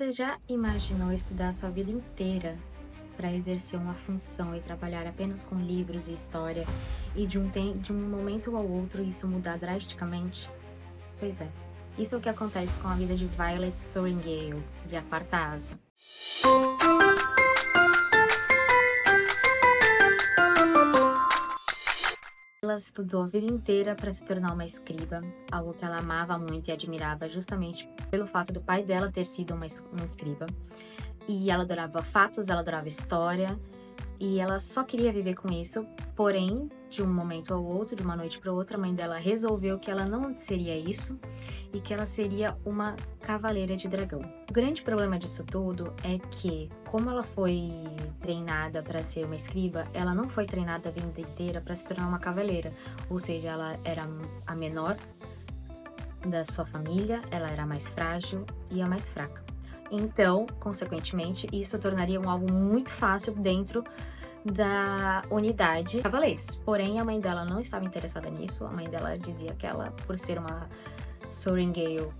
Você já imaginou estudar sua vida inteira para exercer uma função e trabalhar apenas com livros e história, e de um momento ao outro isso mudar drasticamente? Pois é, isso é o que acontece com a vida de Violet Sorrengail, de A Quarta Asa. Ela estudou a vida inteira para se tornar uma escriba, algo que ela amava muito e admirava justamente pelo fato do pai dela ter sido um escriba. E ela adorava fatos, ela adorava história, e ela só queria viver com isso. Porém, de um momento ao outro, de uma noite para outra, a mãe dela resolveu que ela não seria isso e que ela seria uma cavaleira de dragão. O grande problema disso tudo é que, como ela foi treinada para ser uma escriba, ela não foi treinada a vida inteira para se tornar uma cavaleira. Ou seja, ela era a menor da sua família, ela era a mais frágil e a mais fraca. Então, consequentemente, isso tornaria um alvo muito fácil dentro da unidade Cavaleiros. Porém, a mãe dela não estava interessada nisso. A mãe dela dizia que ela, por ser uma Sorrengail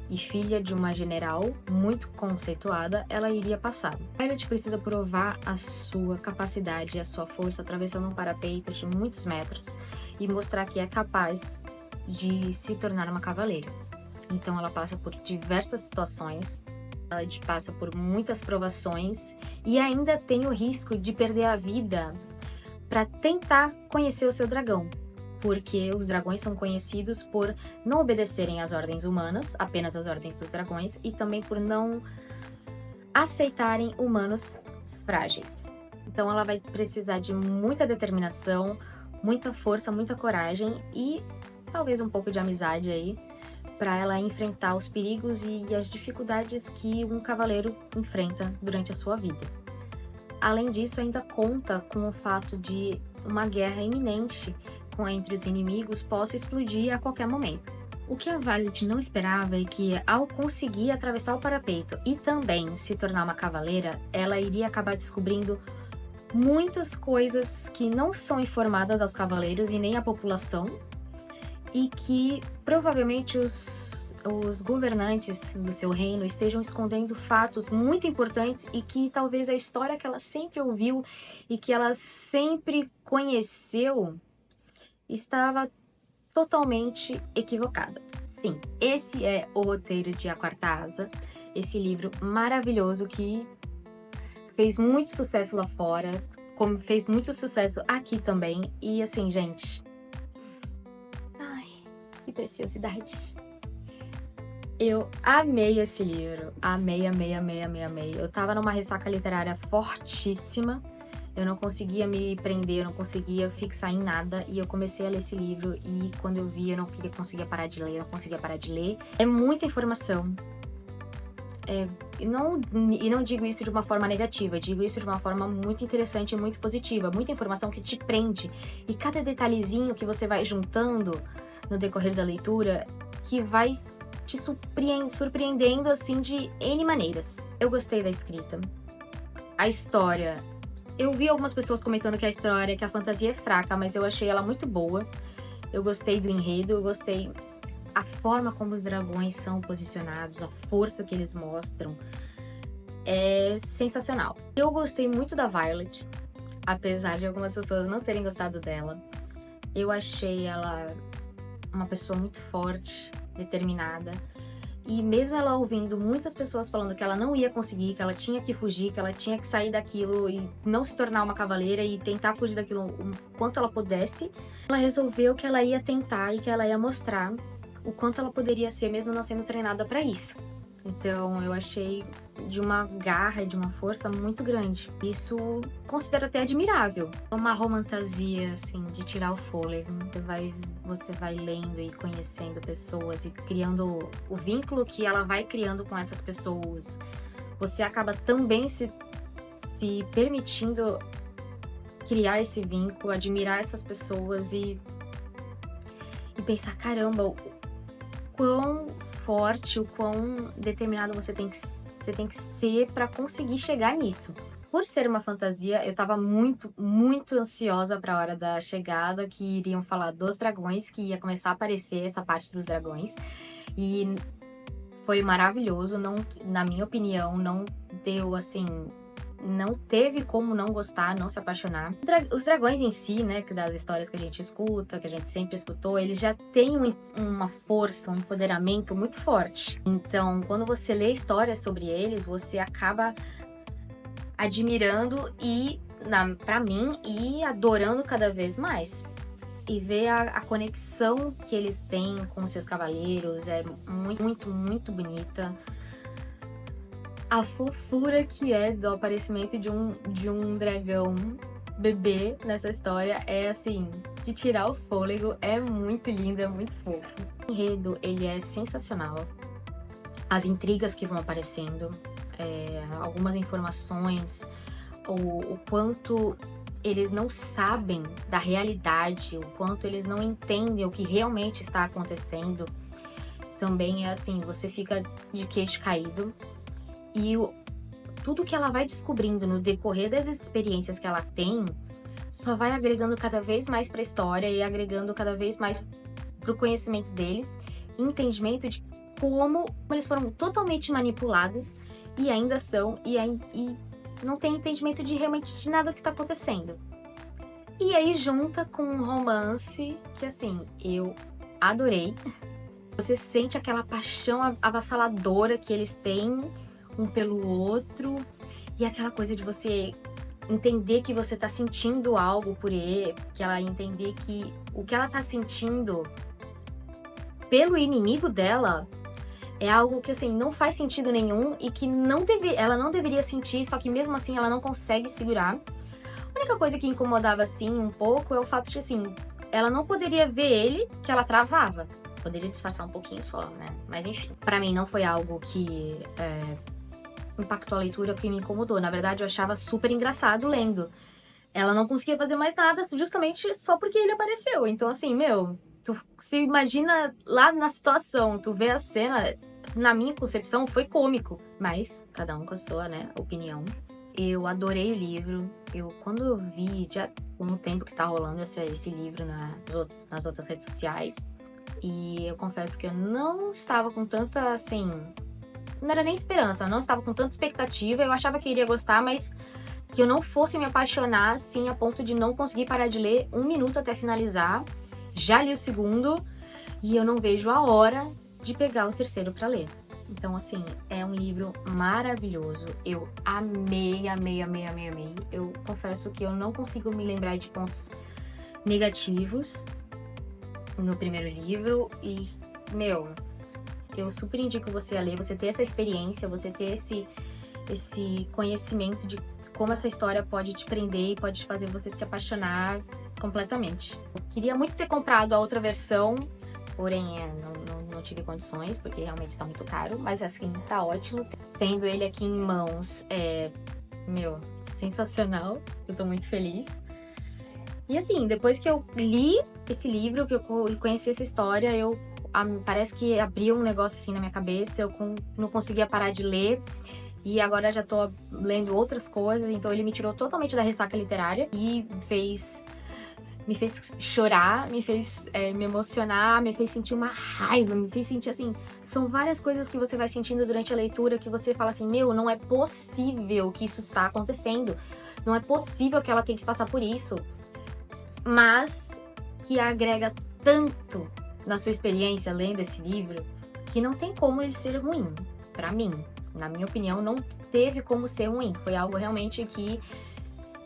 e filha de uma general muito conceituada, ela iria passar. Violet precisa provar a sua capacidade e a sua força atravessando um parapeito de muitos metros e mostrar que é capaz de se tornar uma cavaleira. Então ela passa por diversas situações, ela passa por muitas provações e ainda tem o risco de perder a vida para tentar conhecer o seu dragão, porque os dragões são conhecidos por não obedecerem às ordens humanas, apenas às ordens dos dragões, e também por não aceitarem humanos frágeis. Então ela vai precisar de muita determinação, muita força, muita coragem e talvez um pouco de amizade aí, para ela enfrentar os perigos e as dificuldades que um cavaleiro enfrenta durante a sua vida. Além disso, ainda conta com o fato de uma guerra iminente entre os inimigos possa explodir a qualquer momento. O que a Violet não esperava é que, ao conseguir atravessar o parapeito e também se tornar uma cavaleira, ela iria acabar descobrindo muitas coisas que não são informadas aos cavaleiros e nem à população, e que provavelmente os governantes do seu reino estejam escondendo fatos muito importantes e que talvez a história que ela sempre ouviu e que ela sempre conheceu estava totalmente equivocada. Sim, esse é o roteiro de A Quarta Asa, esse livro maravilhoso que fez muito sucesso lá fora, como fez muito sucesso aqui também. E assim, gente, que preciosidade. Eu amei esse livro. Amei, amei, amei, amei, amei. Eu tava numa ressaca literária fortíssima. Eu não conseguia me prender, eu não conseguia fixar em nada. E eu comecei a ler esse livro e quando eu vi, eu não conseguia parar de ler, eu não conseguia parar de ler. É muita informação. E não digo isso de uma forma negativa, digo isso de uma forma muito interessante e muito positiva. Muita informação que te prende. E cada detalhezinho que você vai juntando no decorrer da leitura, que vai te surpreendendo assim de N maneiras. Eu gostei da escrita. A história, eu vi algumas pessoas comentando que a fantasia é fraca, mas eu achei ela muito boa. Eu gostei do enredo, eu gostei a forma como os dragões são posicionados, a força que eles mostram. É sensacional. Eu gostei muito da Violet, apesar de algumas pessoas não terem gostado dela. Eu achei ela uma pessoa muito forte, determinada. E mesmo ela ouvindo muitas pessoas falando que ela não ia conseguir, que ela tinha que fugir, que ela tinha que sair daquilo e não se tornar uma cavaleira e tentar fugir daquilo o quanto ela pudesse, ela resolveu que ela ia tentar e que ela ia mostrar o quanto ela poderia ser mesmo não sendo treinada para isso. Então eu achei de uma garra e de uma força muito grande. Isso considero até admirável. É uma romantasia, assim, de tirar o fôlego. Você vai lendo e conhecendo pessoas e criando o vínculo que ela vai criando com essas pessoas. Você acaba também se permitindo criar esse vínculo, admirar essas pessoas e pensar, caramba, quão forte, o quão determinado você tem que ser para conseguir chegar nisso. Por ser uma fantasia, eu tava muito, muito ansiosa para a hora da chegada, que iriam falar dos dragões, que ia começar a aparecer essa parte dos dragões. E foi maravilhoso, não, na minha opinião, não deu assim, não teve como não gostar, não se apaixonar. Os dragões em si, né, das histórias que a gente escuta, que a gente sempre escutou, eles já têm uma força, um empoderamento muito forte. Então, quando você lê histórias sobre eles, você acaba admirando e, pra mim, e adorando cada vez mais. E ver a conexão que eles têm com os seus cavaleiros é muito, muito, muito bonita. A fofura que é do aparecimento de um dragão bebê nessa história é, assim, de tirar o fôlego. É muito lindo, é muito fofo. O enredo, ele é sensacional. As intrigas que vão aparecendo, algumas informações, o quanto eles não sabem da realidade, o quanto eles não entendem o que realmente está acontecendo. Também é assim, você fica de queixo caído. E tudo que ela vai descobrindo no decorrer das experiências que ela tem, só vai agregando cada vez mais para a história e agregando cada vez mais para o conhecimento deles, entendimento de como eles foram totalmente manipulados e ainda são, e não tem entendimento de realmente de nada que tá acontecendo. E aí junta com um romance que, assim, eu adorei. Você sente aquela paixão avassaladora que eles têm um pelo outro, e aquela coisa de você entender que você tá sentindo algo por ele, que ela entender que o que ela tá sentindo pelo inimigo dela é algo que, assim, não faz sentido nenhum e que ela não deveria sentir, só que mesmo assim ela não consegue segurar. A única coisa que incomodava, assim, um pouco é o fato de, assim, ela não poderia ver ele, que ela travava. Poderia disfarçar um pouquinho só, né? Mas enfim, pra mim não foi algo que impactou a leitura, que me incomodou. Na verdade, eu achava super engraçado lendo. Ela não conseguia fazer mais nada, justamente só porque ele apareceu. Então, assim, meu, tu se imagina lá na situação, tu vê a cena, na minha concepção, foi cômico. Mas, cada um com a sua, né, opinião. Eu adorei o livro. Quando eu vi, já no tempo que tá rolando esse livro nas outras redes sociais, e eu confesso que eu não estava com tanta, assim, não era nem esperança, eu não estava com tanta expectativa. Eu achava que eu iria gostar, mas que eu não fosse me apaixonar, assim, a ponto de não conseguir parar de ler 1 minuto até finalizar. Já li o segundo e eu não vejo a hora de pegar o terceiro para ler. Então, assim, é um livro maravilhoso. Eu amei, amei, amei, amei, amei. Eu confesso que eu não consigo me lembrar de pontos negativos no primeiro livro. E, meu, eu super indico você a ler, você ter essa experiência, você ter esse conhecimento de como essa história pode te prender e pode fazer você se apaixonar completamente. Eu queria muito ter comprado a outra versão, porém não tive condições, porque realmente tá muito caro, mas assim, tá ótimo. Tendo ele aqui em mãos, meu, sensacional, eu tô muito feliz. E assim, depois que eu li esse livro, que eu conheci essa história, parece que abriu um negócio assim na minha cabeça, eu não conseguia parar de ler. E agora já tô lendo outras coisas, então ele me tirou totalmente da ressaca literária e me fez chorar, me fez me emocionar, me fez sentir uma raiva, me fez sentir, assim, são várias coisas que você vai sentindo durante a leitura que você fala assim, meu, não é possível que isso está acontecendo, não é possível que ela tenha que passar por isso, mas que agrega tanto na sua experiência lendo esse livro que não tem como ele ser ruim, pra mim. Na minha opinião, não teve como ser ruim. Foi algo realmente que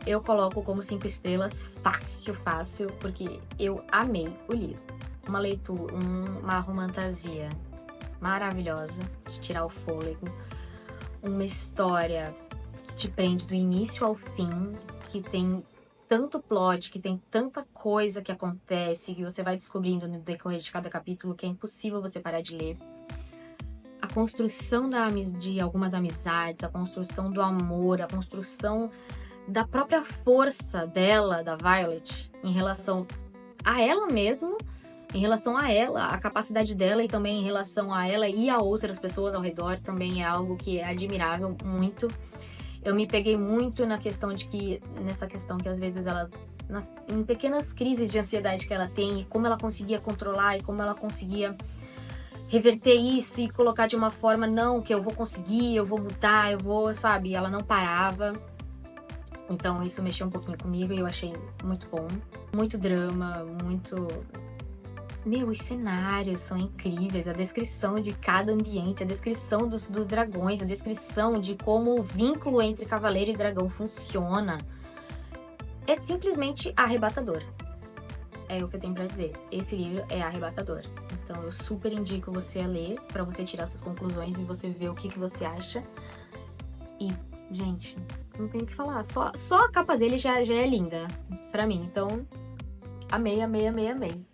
eu coloco como 5 estrelas fácil, fácil, porque eu amei o livro. Uma leitura, uma romantasia maravilhosa, de tirar o fôlego. Uma história que te prende do início ao fim, que tem tanto plot, que tem tanta coisa que acontece, que você vai descobrindo no decorrer de cada capítulo, que é impossível você parar de ler. A construção de algumas amizades, a construção do amor, a construção da própria força dela, da Violet, em relação a ela mesma, em relação a ela, a capacidade dela e também em relação a ela e a outras pessoas ao redor, também é algo que é admirável muito. Eu me peguei muito nessa questão que às vezes ela, em pequenas crises de ansiedade que ela tem, e como ela conseguia controlar e como ela conseguia reverter isso e colocar de uma forma, não, que eu vou conseguir, eu vou mudar, eu vou, sabe? Ela não parava. Então isso mexeu um pouquinho comigo e eu achei muito bom. Muito drama, muito... Meu, os cenários são incríveis, a descrição de cada ambiente, a descrição dos dragões, a descrição de como o vínculo entre cavaleiro e dragão funciona. É simplesmente arrebatador. É o que eu tenho pra dizer. Esse livro é arrebatador. Então eu super indico você a ler, pra você tirar suas conclusões e você ver o que você acha. E, gente, não tem o que falar. Só a capa dele já é linda pra mim. Então, amei, amei, amei, amei.